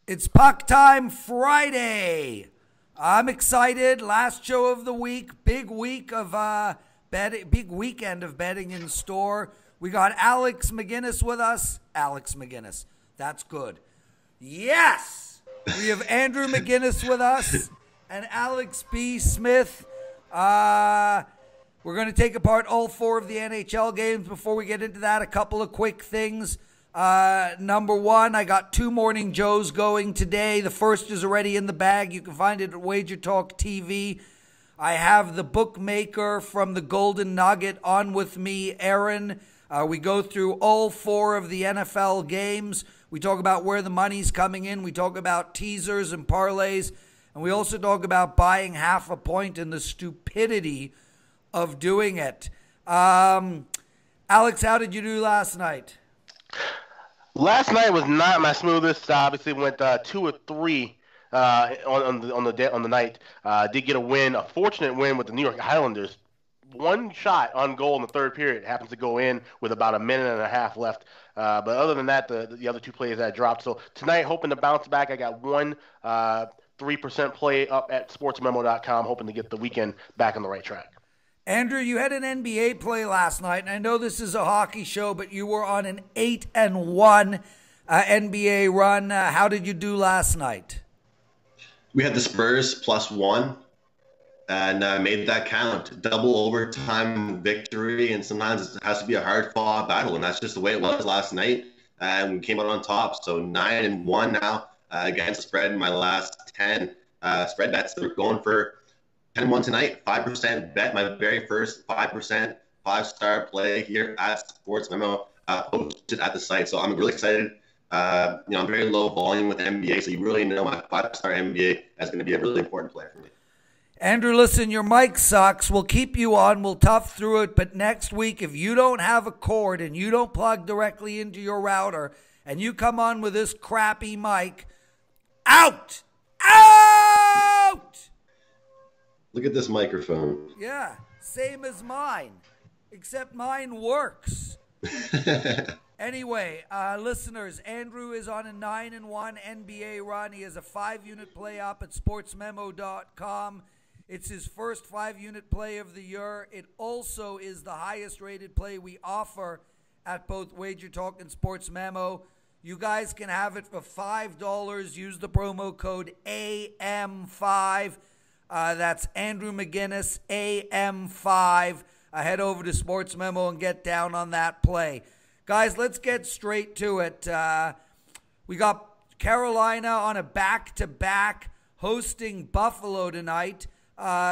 It's Puck Time Friday. I'm excited. Last show of the week. Big week of betting. Big weekend of betting in store. We got Alex McInnis with us. Alex McInnis. That's good. Yes! We have Andrew McInnis with us and Alex B. Smith. We're going to take apart all four of the NHL games. Before we get into that, a couple of quick things. Number one, I got 2 Morning Joes going today. The first is already in the bag. You can find it at WagerTalk TV. I have the bookmaker from the Golden Nugget on with me, Aaron. We go through all 4 of the NFL games. We talk about where the money's coming in. We talk about teasers and parlays. And we also talk about buying half a point and the stupidity of doing it. Alex, how did you do last night? Last night was not my smoothest. Obviously, went 2 or 3 on the night. Did get a win, a fortunate win with the New York Islanders. One shot on goal in the third period happens to go in with about a minute and a half left. But other than that, the other 2 plays I dropped. So tonight, hoping to bounce back. I got one 3% play up at sportsmemo.com, hoping to get the weekend back on the right track. Andrew, you had an NBA play last night, and I know this is a hockey show, but you were on an 8-1 NBA run. How did you do last night? We had the Spurs +1 and made that count. Double overtime victory, and sometimes it has to be a hard-fought battle, and that's just the way it was last night. And we came out on top, so 9-1 now against the spread in my last 10 spread bets. They're going for 10-1 tonight, 5% bet, my very first 5% 5-star play here at Sports Memo, posted at the site. So I'm really excited. I'm very low volume with NBA, so you really know my 5-star NBA is going to be a really important play for me. Andrew, listen, your mic sucks. We'll keep you on. We'll tough through it. But next week, if you don't have a cord and you don't plug directly into your router and you come on with this crappy mic, out! Out! Look at this microphone. Yeah, same as mine, except mine works. Anyway, listeners, Andrew is on a 9-1 NBA run. He has a 5-unit play up at sportsmemo.com. It's his first 5-unit play of the year. It also is the highest rated play we offer at both WagerTalk and Sports Memo. You guys can have it for $5. Use the promo code AM5. That's Andrew McInnis, AM5. Head over to Sports Memo and get down on that play. Guys, let's get straight to it. We got Carolina on a back-to-back hosting Buffalo tonight.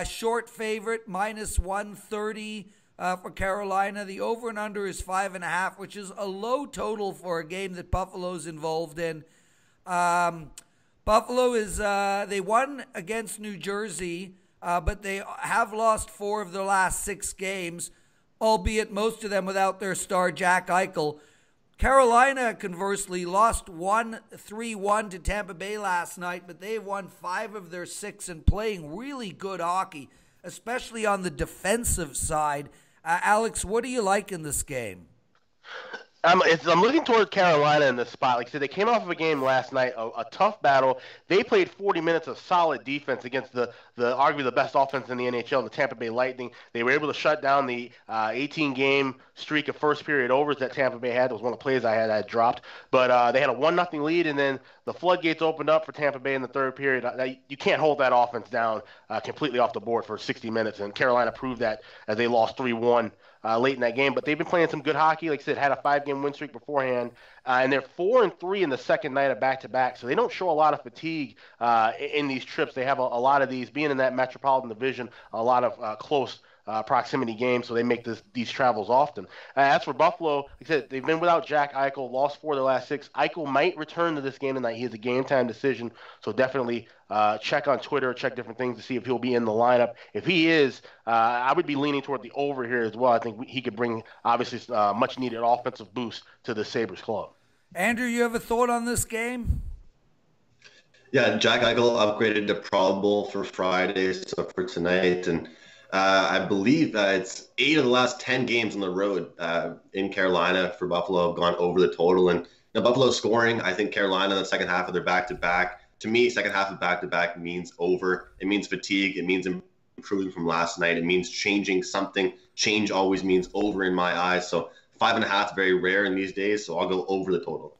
Short favorite, -130 for Carolina. The over and under is 5.5, which is a low total for a game that Buffalo's involved in. Buffalo is, they won against New Jersey, but they have lost 4 of their last 6 games, albeit most of them without their star Jack Eichel. Carolina, conversely, lost 3-1 to Tampa Bay last night, but they've won 5 of their 6 and playing really good hockey, especially on the defensive side. Alex, what do you like in this game? I'm looking toward Carolina in this spot. Like I said, they came off of a game last night, a tough battle. They played 40 minutes of solid defense against the arguably the best offense in the NHL, the Tampa Bay Lightning. They were able to shut down the 18-game streak of first-period overs that Tampa Bay had. It was one of the plays I had dropped. But they had a 1-0 lead, and then the floodgates opened up for Tampa Bay in the third period. You can't hold that offense down completely off the board for 60 minutes, and Carolina proved that as they lost 3-1. Late in that game, but they've been playing some good hockey. Like I said, had a 5-game win streak beforehand, and they're 4-3 in the second night of back-to-back. So they don't show a lot of fatigue in these trips. They have a lot of these, being in that Metropolitan Division, a lot of close proximity games, so they make these travels often. As for Buffalo, like I said, they've been without Jack Eichel, lost 4 of the last 6. Eichel might return to this game tonight. He has a game-time decision, so definitely check on Twitter, check different things to see if he'll be in the lineup. If he is, I would be leaning toward the over here as well. I think he could bring, obviously, much-needed offensive boost to the Sabres club. Andrew, you have a thought on this game? Yeah, Jack Eichel upgraded to probable for Friday, so for tonight, and I believe it's 8 of the last 10 games on the road in Carolina for Buffalo have gone over the total, and Now, Buffalo scoring, I think Carolina in the second half of their back-to-back. To me, second half of back-to-back means over. It means fatigue. It means improving from last night. It means changing something. Change always means over in my eyes. So 5.5 very rare in these days. So I'll go over the total.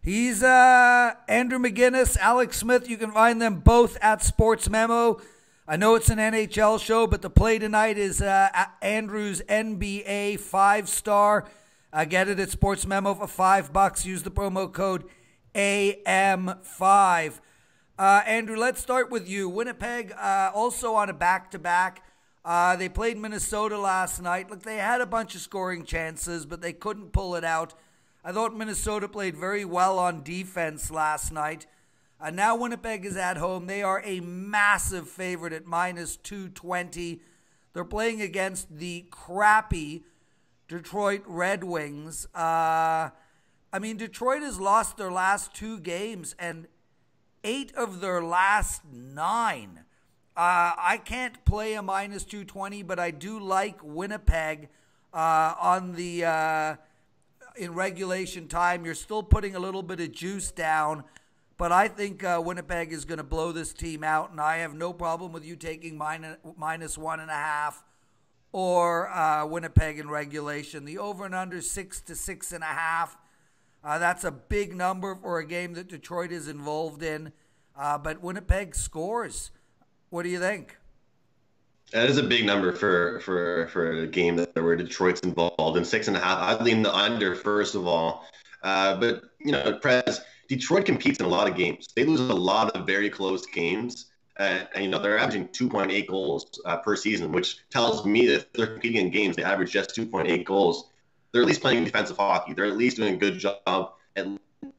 He's Andrew McInnis, Alex Smith. You can find them both at Sports Memo. I know it's an NHL show, but the play tonight is Andrew's NBA 5-star. Get it at Sports Memo for $5. Use the promo code AM5. Andrew, let's start with you. Winnipeg also on a back-to-back. They played Minnesota last night. Look, they had a bunch of scoring chances, but they couldn't pull it out. I thought Minnesota played very well on defense last night. Now Winnipeg is at home. They are a massive favorite at minus 220. They're playing against the crappy Detroit Red Wings. Detroit has lost their last 2 games and 8 of their last 9. I can't play a minus 220, but I do like Winnipeg on the in regulation time. You're still putting a little bit of juice down, but I think Winnipeg is going to blow this team out, and I have no problem with you taking minus 1.5 or Winnipeg in regulation. The over and under 6 to 6.5. That's a big number for a game that Detroit is involved in, but Winnipeg scores. What do you think? That is a big number for a game where Detroit's involved in 6.5. I'd lean the under first of all, but Prez, Detroit competes in a lot of games. They lose a lot of very close games, and they're averaging 2.8 goals per season, which tells me that if they're competing in games, they average just 2.8 goals. They're at least playing defensive hockey. They're at least doing a good job, at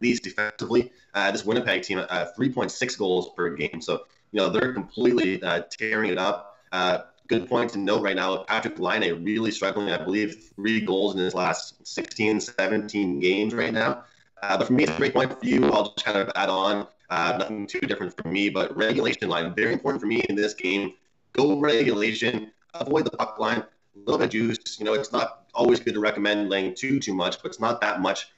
least defensively. This Winnipeg team 3.6 goals per game, so they're completely tearing it up. Good point to note right now, Patrick Laine really struggling. I believe 3 goals in his last 16, 17 games right now. But for me, it's a great point for you. I'll just kind of add on. Nothing too different for me, but regulation line, very important for me in this game. Go regulation, avoid the puck line, a little bit of juice. It's not always good to recommend laying too much, but it's not that much.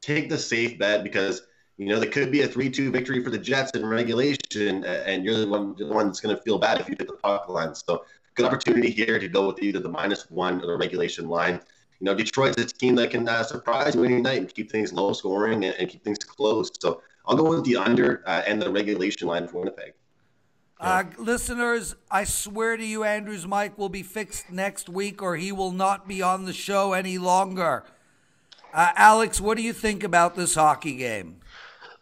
Take the safe bet because there could be a 3-2 victory for the Jets in regulation, and you're the one that's going to feel bad if you hit the puck line. So good opportunity here to go with either the -1 or the regulation line. Detroit's a team that can surprise you any night and keep things low scoring and keep things close. So I'll go with the under and the regulation line for Winnipeg. Listeners, I swear to you, Andrew's mic will be fixed next week or he will not be on the show any longer. Alex, what do you think about this hockey game?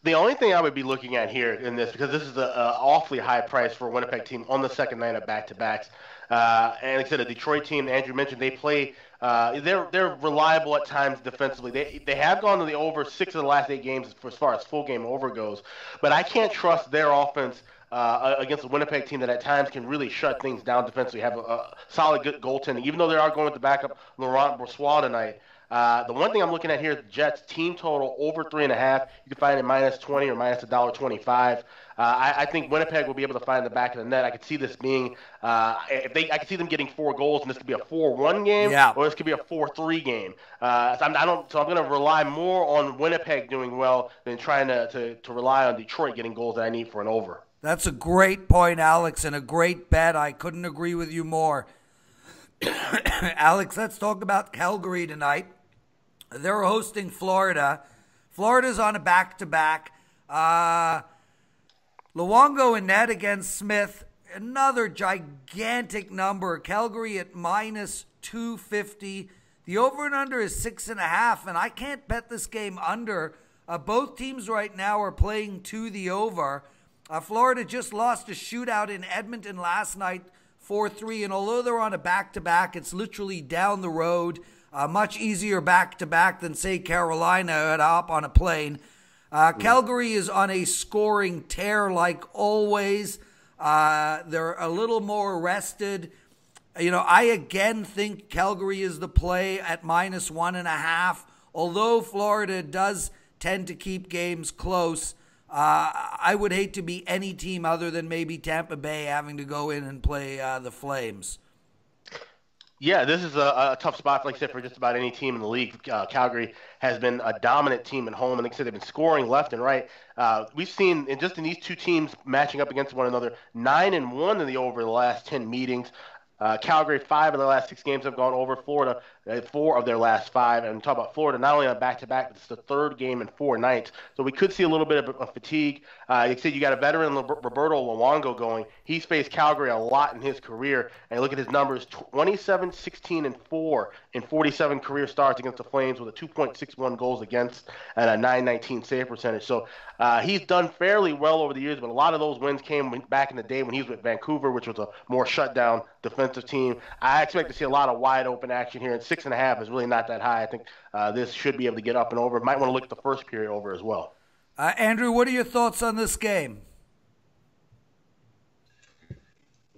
The only thing I would be looking at here in this, because this is an awfully high price for a Winnipeg team on the second night of back-to-backs. And like I said, a Detroit team, Andrew mentioned, they play they're reliable at times defensively. They have gone to the over 6 of the last 8 games as far as full game over goes. But I can't trust their offense against a Winnipeg team that at times can really shut things down defensively, have a solid good goaltending, even though they are going with the backup Laurent Brossoit tonight. The one thing I'm looking at here is the Jets team total over 3.5. You can find it -20 or -$1.25. I think Winnipeg will be able to find the back of the net. I could see this being, I could see them getting 4 goals, and this could be a 4-1 game, or this could be a 4-3 game. So I'm going to rely more on Winnipeg doing well than trying to rely on Detroit getting goals that I need for an over. That's a great point, Alex, and a great bet. I couldn't agree with you more. Alex, let's talk about Calgary tonight. They're hosting Florida. Florida's on a back-to-back. Luongo in net against Smith. Another gigantic number. Calgary at -250. The over and under is 6.5, and I can't bet this game under. Both teams right now are playing to the over. Florida just lost a shootout in Edmonton last night, 4-3, and although they're on a back-to-back, it's literally down the road. Much easier back-to-back than, say, Carolina at hop on a plane. Calgary is on a scoring tear like always. They're a little more rested. I again think Calgary is the play at -1.5. Although Florida does tend to keep games close, I would hate to be any team other than maybe Tampa Bay having to go in and play the Flames. Yeah, this is a tough spot, like I said, for just about any team in the league. Calgary has been a dominant team at home, and like I said, they've been scoring left and right. We've seen just in these two teams matching up against one another, 9-1 in the over the last 10 meetings. Calgary, 5 of their last 6 games have gone over. Florida, 4 of their last 5. And talk about Florida, not only on back-to-back, but it's the third game in 4 nights. So we could see a little bit of fatigue. You said you got a veteran, Roberto Luongo, going. He's faced Calgary a lot in his career. And look at his numbers, 27, 16, and 4 in 47 career starts against the Flames with a 2.61 goals against and a 919 save percentage. So he's done fairly well over the years, but a lot of those wins came back in the day when he was with Vancouver, which was a more shutdown defensive team. I expect to see a lot of wide open action here, and 6.5 is really not that high. I think this should be able to get up and over. Might want to look at the first period over as well. Andrew, what are your thoughts on this game?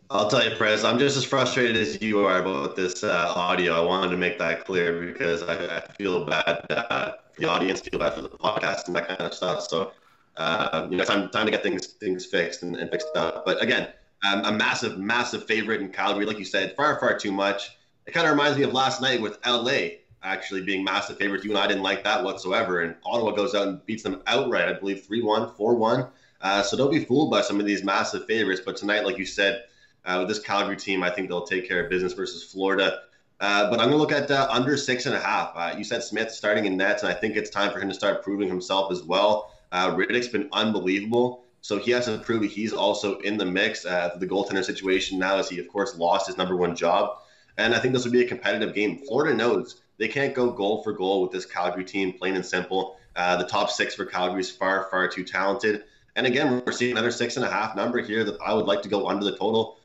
I'll tell you, Prez, I'm just as frustrated as you are about this audio. I wanted to make that clear because I feel bad for the audience, feel bad for the podcast and that kind of stuff. So, time to get things fixed and fixed up. But again, a massive favorite in Calgary, like you said, far too much. It kind of reminds me of last night with LA actually being massive favorites. You and I didn't like that whatsoever. And Ottawa goes out and beats them outright, I believe 3-1, 4-1. So don't be fooled by some of these massive favorites. But tonight, like you said, with this Calgary team, I think they'll take care of business versus Florida. But I'm going to look at under 6.5. You said Smith starting in nets, and I think it's time for him to start proving himself as well. Riddick's been unbelievable, so he has to prove he's also in the mix. The goaltender situation now, as he, of course, lost his number one job. And I think this will be a competitive game. Florida knows they can't go goal for goal with this Calgary team, plain and simple. The top 6 for Calgary is far too talented. And again, we're seeing another 6.5 number here that I would like to go under the total.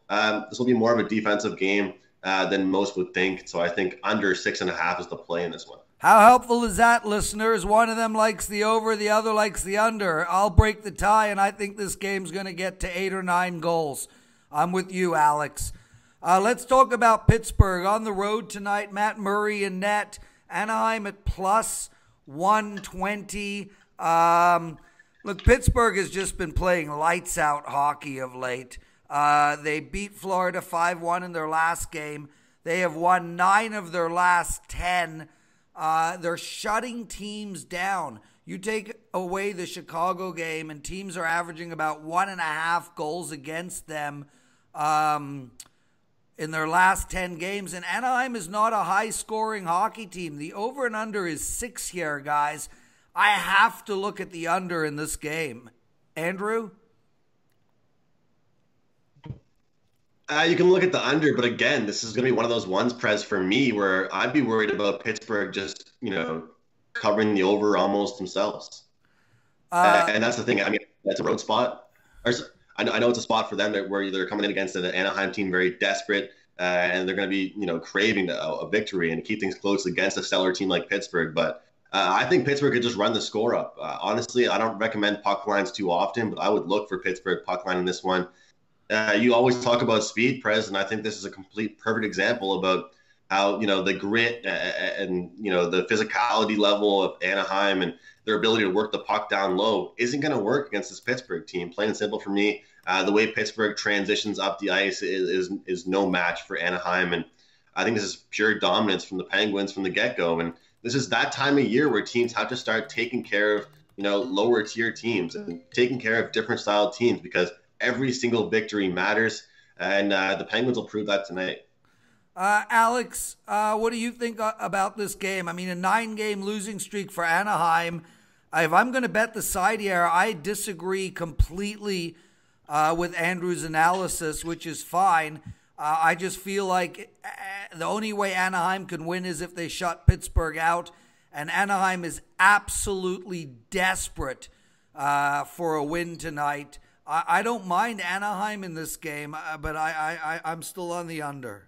This will be more of a defensive game than most would think. So I think under 6.5 is the play in this one. How helpful is that, listeners? One of them likes the over, the other likes the under. I'll break the tie, and I think this game's going to get to 8 or 9 goals. I'm with you, Alex. Let's talk about Pittsburgh on the road tonight. Matt Murray in net. Anaheim at plus 120. Look, Pittsburgh has just been playing lights out hockey of late. They beat Florida 5-1 in their last game. They have won 9 of their last 10. They're shutting teams down. You take away the Chicago game, and teams are averaging about 1.5 goals against them in their last 10 games. And Anaheim is not a high-scoring hockey team. The over and under is 6 here, guys. I have to look at the under in this game. Andrew? You can look at the under, but again, this is going to be one of those ones, Prez, for me, where I'd be worried about Pittsburgh just, covering the over almost themselves. And that's the thing. I mean, that's a road spot. I know it's a spot for them where they're coming in against an Anaheim team very desperate, and they're going to be, craving a victory and keep things close against a stellar team like Pittsburgh. But I think Pittsburgh could just run the score up. Honestly, I don't recommend puck lines too often, but I would look for Pittsburgh puck line in this one. You always talk about speed, Prez, and I think this is a complete perfect example about how, the grit and, the physicality level of Anaheim and their ability to work the puck down low isn't going to work against this Pittsburgh team. Plain and simple for me, the way Pittsburgh transitions up the ice is no match for Anaheim. And I think this is pure dominance from the Penguins from the get-go. And this is that time of year where teams have to start taking care of, lower tier teams and taking care of different style teams, because every single victory matters, and the Penguins will prove that tonight. Alex, what do you think about this game? I mean, a 9-game losing streak for Anaheim. If I'm going to bet the side here, I disagree completely with Andrew's analysis, which is fine. I just feel like the only way Anaheim can win is if they shut Pittsburgh out, and Anaheim is absolutely desperate for a win tonight. I don't mind Anaheim in this game, but I'm still on the under.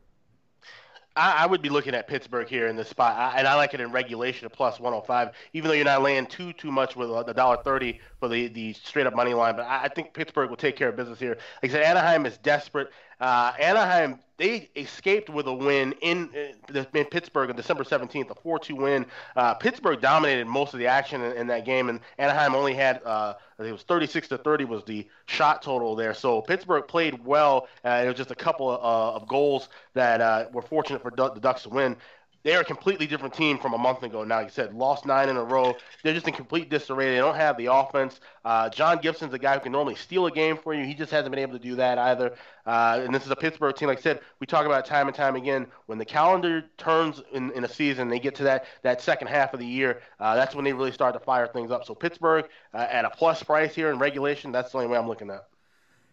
I would be looking at Pittsburgh here in this spot, and I like it in regulation at plus 105, even though you're not laying too much with $1.30 for the straight-up money line. But I think Pittsburgh will take care of business here. Like I said, Anaheim is desperate. Anaheim, they escaped with a win in Pittsburgh on December 17th, a 4-2 win. Pittsburgh dominated most of the action in that game, and Anaheim only had I think it was 36-30 was the shot total there. So Pittsburgh played well. It was just a couple of goals that were fortunate for the Ducks to win. They're a completely different team from a month ago. Now, like you said, lost 9 in a row. They're just in complete disarray. They don't have the offense. John Gibson's a guy who can normally steal a game for you. He just hasn't been able to do that either. And this is a Pittsburgh team, like I said, we talk about it time and time again. When the calendar turns in a season, they get to that second half of the year, that's when they really start to fire things up. So Pittsburgh at a plus price here in regulation, that's the only way I'm looking at.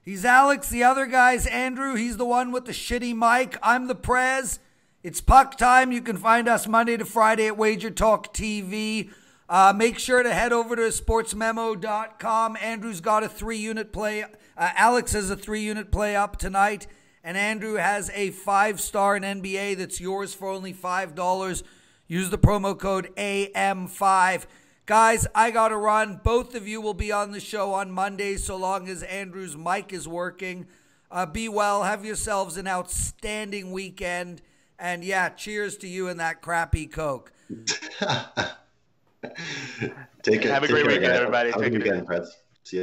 He's Alex. The other guy's Andrew. He's the one with the shitty mic. I'm the Prez. It's Puck Time. You can find us Monday to Friday at WagerTalk TV. Make sure to head over to sportsmemo.com. Andrew's got a 3-unit play. Alex has a 3-unit play up tonight. And Andrew has a 5-star in NBA that's yours for only $5. Use the promo code AM5. Guys, I got to run. Both of you will be on the show on Monday so long as Andrew's mic is working. Be well. Have yourselves an outstanding weekend. And yeah, cheers to you and that crappy Coke. Take care. Have a great weekend, everybody. Have a good weekend, Prez. See you.